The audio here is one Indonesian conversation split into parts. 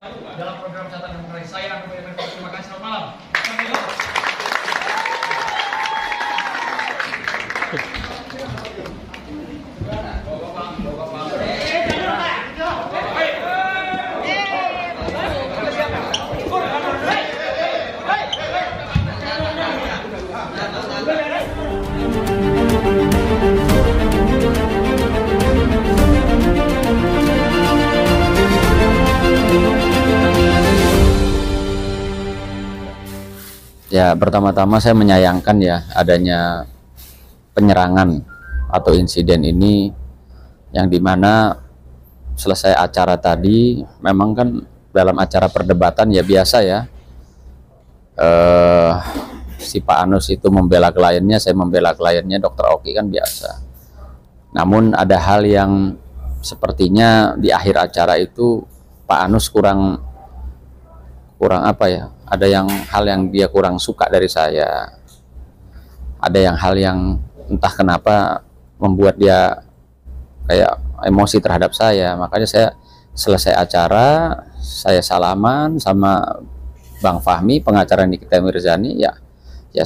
dalam program catatan demokrasi saya. Terima kasih, selamat malam. Ya, pertama-tama saya menyayangkan ya adanya penyerangan atau insiden ini, yang dimana selesai acara tadi, memang kan dalam acara perdebatan ya biasa ya, si Pak Anus itu membela kliennya, saya membela kliennya Dokter Oki, kan biasa. Namun ada hal yang sepertinya di akhir acara itu Pak Anus kurang apa ya, ada hal yang dia kurang suka dari saya, ada hal yang entah kenapa membuat dia kayak emosi terhadap saya. Makanya saya selesai acara, saya salaman sama Bang Fahmi, pengacara Nikita Mirzani, ya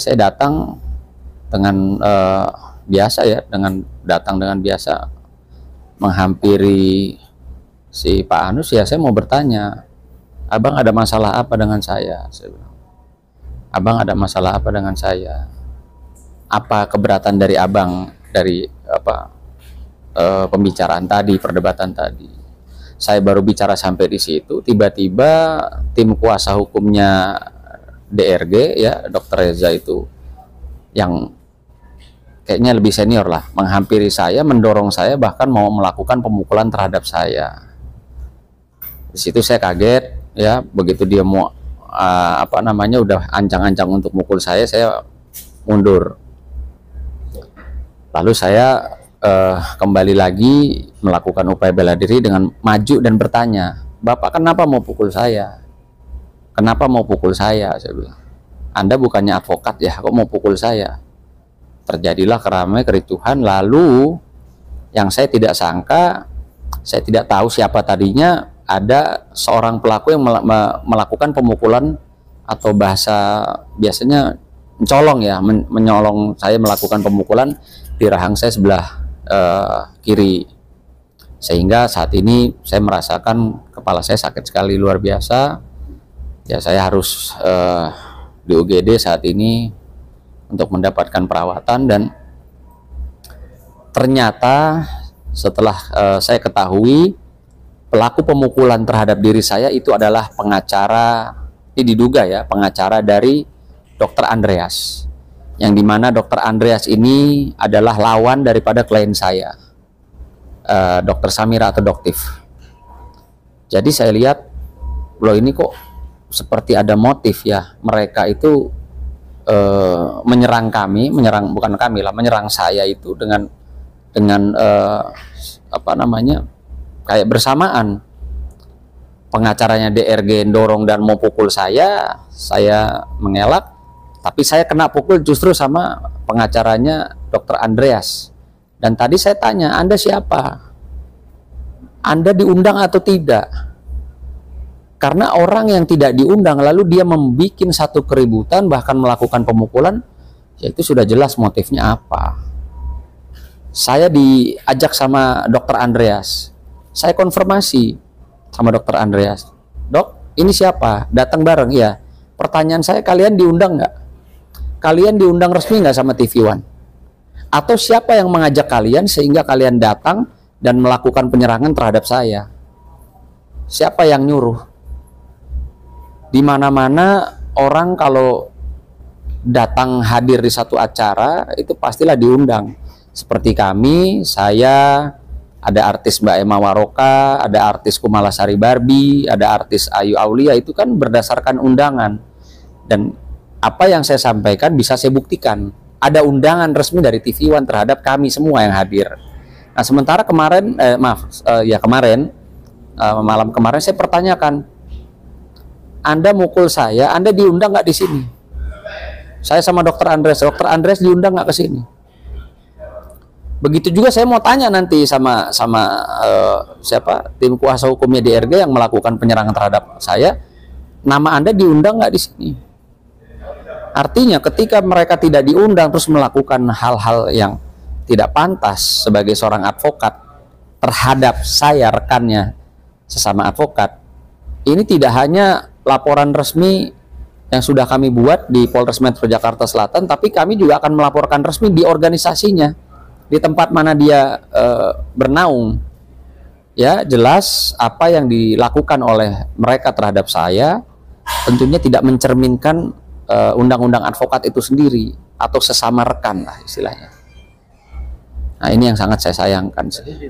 saya datang dengan biasa ya, datang dengan biasa menghampiri si Pak Anus. Ya saya mau bertanya, Abang ada masalah apa dengan saya? Saya bilang, Abang ada masalah apa dengan saya? Apa keberatan dari Abang dari pembicaraan tadi, perdebatan tadi? Saya baru bicara sampai di situ, tiba-tiba tim kuasa hukumnya DRG ya, Dr. Reza itu, yang kayaknya lebih senior lah, menghampiri saya, mendorong saya, bahkan mau melakukan pemukulan terhadap saya. Di situ saya kaget ya, begitu dia mau udah ancang-ancang untuk mukul saya mundur. Lalu saya kembali lagi melakukan upaya bela diri dengan maju dan bertanya, Bapak kenapa mau pukul saya? Kenapa mau pukul saya? Saya bilang, Anda bukannya advokat ya, kok mau pukul saya? Terjadilah keramaian kericuhan. Lalu yang saya tidak sangka, saya tidak tahu siapa tadinya, ada seorang pelaku yang melakukan pemukulan, atau bahasa biasanya mencolong ya, menyolong saya, melakukan pemukulan di rahang saya sebelah kiri, sehingga saat ini saya merasakan kepala saya sakit sekali, luar biasa ya. Saya harus di UGD saat ini untuk mendapatkan perawatan, dan ternyata setelah saya ketahui pelaku pemukulan terhadap diri saya itu adalah pengacara, ini diduga ya, pengacara dari Dr. Andreas, yang dimana Dr. Andreas ini adalah lawan daripada klien saya, Dr. Samira atau Doktif. Jadi saya lihat, loh ini kok seperti ada motif ya, mereka itu menyerang kami, menyerang saya itu dengan kayak bersamaan. Pengacaranya DRG dorong dan mau pukul saya mengelak, tapi saya kena pukul justru sama pengacaranya Dr. Andreas. Dan tadi saya tanya, Anda siapa? Anda diundang atau tidak? Karena orang yang tidak diundang lalu dia membuat satu keributan, bahkan melakukan pemukulan, ya itu sudah jelas motifnya apa. Saya diajak sama Dr. Andreas, saya konfirmasi sama Dr. Andreas, Dok, ini siapa? Datang bareng, ya. Pertanyaan saya, kalian diundang nggak? Kalian diundang resmi nggak sama TV One? Atau siapa yang mengajak kalian sehingga kalian datang dan melakukan penyerangan terhadap saya? Siapa yang nyuruh? Di mana-mana orang kalau datang hadir di satu acara itu pastilah diundang. Seperti kami, saya, ada artis Mbak Emma Waroka, ada artis Kumalasari Barbie, ada artis Ayu Aulia, itu kan berdasarkan undangan. Dan apa yang saya sampaikan bisa saya buktikan. Ada undangan resmi dari TV One terhadap kami semua yang hadir. Nah, sementara kemarin, malam kemarin saya pertanyakan, Anda mukul saya, Anda diundang nggak di sini? Saya sama Dr. Andreas diundang nggak ke sini? Begitu juga saya mau tanya nanti sama siapa tim kuasa hukumnya DRG yang melakukan penyerangan terhadap saya, nama Anda diundang nggak di sini? Artinya ketika mereka tidak diundang terus melakukan hal-hal yang tidak pantas sebagai seorang advokat terhadap saya, rekannya sesama advokat, ini tidak hanya laporan resmi yang sudah kami buat di Polres Metro Jakarta Selatan, tapi kami juga akan melaporkan resmi di organisasinya, di tempat mana dia bernaung. Ya, jelas apa yang dilakukan oleh mereka terhadap saya tentunya tidak mencerminkan undang-undang advokat itu sendiri atau sesama rekan lah istilahnya. Nah, ini yang sangat saya sayangkan. Jadi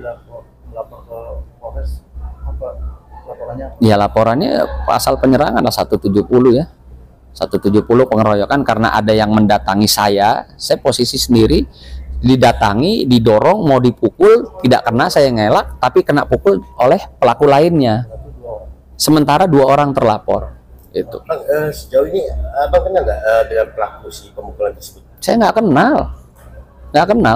melapor ke Polres, apa laporannya? Ya, laporannya pasal penyerangan lah 170 ya. 170 pengeroyokan karena ada yang mendatangi saya posisi sendiri, didatangi, didorong, mau dipukul, tidak kena, saya ngelak, tapi kena pukul oleh pelaku lainnya. Sementara 2 orang terlapor. Itu. Bang, sejauh ini abang kenal nggak dengan pelaku si pemukulan tersebut? Saya nggak kenal.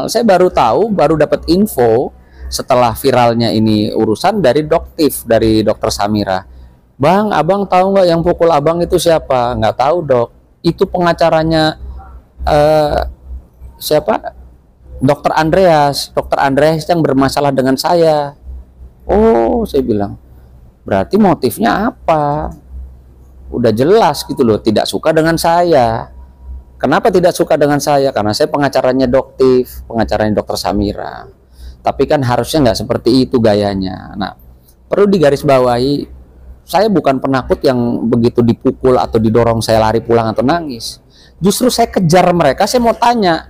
Saya baru tahu, baru dapat info setelah viralnya ini urusan dari Doktif, dari Dokter Samira. Bang, abang tahu nggak yang pukul abang itu siapa? Nggak tahu, Dok. Itu pengacaranya siapa? Dokter Andreas yang bermasalah dengan saya. Oh, saya bilang, berarti motifnya apa? Udah jelas gitu loh, tidak suka dengan saya. Kenapa tidak suka dengan saya? Karena saya pengacaranya Doktif, pengacaranya Dokter Samira. Tapi kan harusnya nggak seperti itu gayanya. Nah, perlu digarisbawahi, saya bukan penakut yang begitu dipukul atau didorong saya lari pulang atau nangis. Justru saya kejar mereka, saya mau tanya,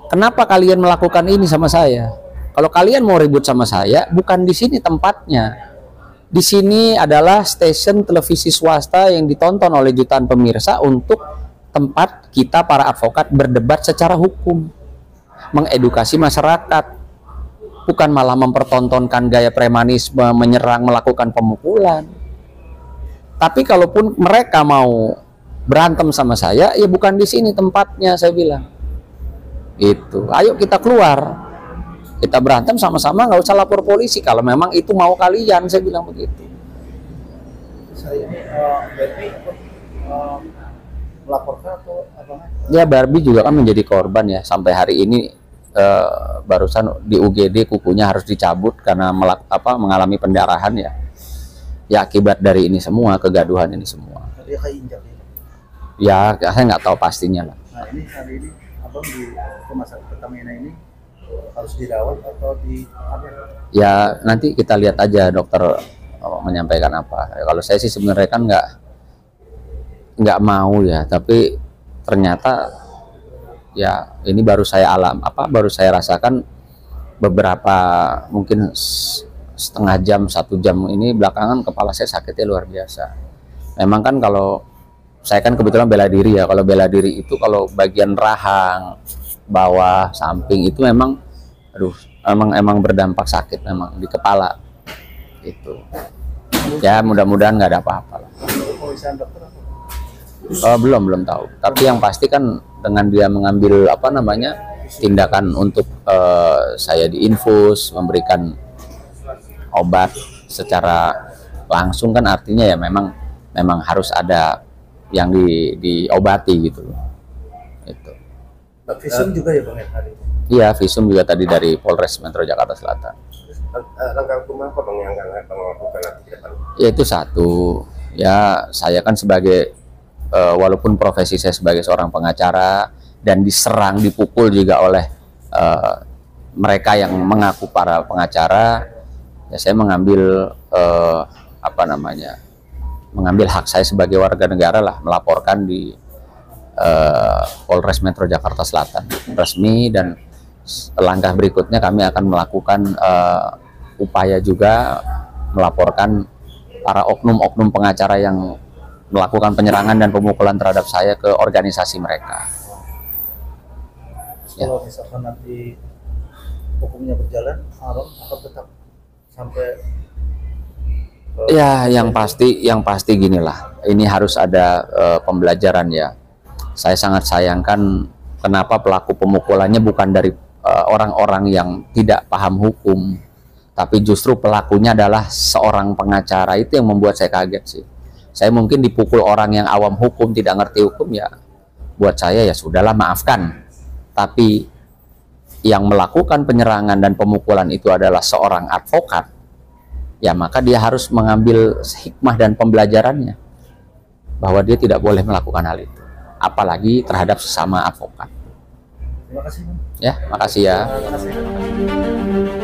kenapa kalian melakukan ini sama saya? Kalau kalian mau ribut sama saya, bukan di sini tempatnya. Di sini adalah stasiun televisi swasta yang ditonton oleh jutaan pemirsa untuk tempat kita para advokat berdebat secara hukum, mengedukasi masyarakat, bukan malah mempertontonkan gaya premanisme, menyerang, melakukan pemukulan. Tapi kalaupun mereka mau berantem sama saya, ya bukan di sini tempatnya, saya bilang. Itu, ayo kita keluar, kita berantem sama-sama, nggak usah lapor polisi kalau memang itu mau kalian, saya bilang begitu. Saya ini Barbie melaporkan atau apa? Ya, Barbie juga kan menjadi korban ya, sampai hari ini barusan di UGD kukunya harus dicabut karena mengalami pendarahan ya. Ya akibat dari ini semua, kegaduhan ini semua. Dia keinjak ya? Ya, saya nggak tahu pastinya lah. Nah, ini hari ini abang di rumah sakit Pertamina ini harus dirawat atau di apa? Ya nanti kita lihat aja dokter menyampaikan apa. Ya, kalau saya sih sebenarnya kan nggak mau ya, tapi ternyata ya ini baru saya baru saya rasakan beberapa mungkin setengah jam, 1 jam ini belakangan kepala saya sakitnya luar biasa. Memang kan kalau saya kan kebetulan bela diri ya, kalau bela diri itu kalau bagian rahang, bawah, samping itu memang emang berdampak sakit memang di kepala itu. Ya mudah-mudahan nggak ada apa-apa lah. Belum tahu, tapi yang pasti kan dengan dia mengambil tindakan untuk saya diinfus, memberikan obat secara langsung kan artinya ya memang harus ada yang diobati gitu loh. Itu. Visum juga ya Bang hari ini? Iya, visum juga tadi dari Polres Metro Jakarta Selatan. Langkah hukum apa Bang yang akan lakukan nanti ke depan? Ya itu satu, ya saya kan sebagai walaupun profesi saya sebagai seorang pengacara dan diserang, dipukul juga oleh mereka yang mengaku para pengacara, ya saya mengambil mengambil hak saya sebagai warga negara lah, melaporkan di Polres Metro Jakarta Selatan resmi, dan langkah berikutnya kami akan melakukan upaya juga melaporkan para oknum-oknum pengacara yang melakukan penyerangan dan pemukulan terhadap saya ke organisasi mereka. Kalau misalkan nanti hukumnya berjalan, Abang akan tetap sampai ya yang pasti ginilah, ini harus ada pembelajaran ya. Saya sangat sayangkan kenapa pelaku pemukulannya bukan dari orang-orang yang tidak paham hukum, tapi justru pelakunya adalah seorang pengacara, itu yang membuat saya kaget sih. Saya mungkin dipukul orang yang awam hukum, tidak ngerti hukum, ya buat saya ya sudahlah, maafkan. Tapi yang melakukan penyerangan dan pemukulan itu adalah seorang advokat, ya maka dia harus mengambil hikmah dan pembelajarannya bahwa dia tidak boleh melakukan hal itu, apalagi terhadap sesama advokat. Terima kasih, Bang. Ya, makasih ya. Terima kasih.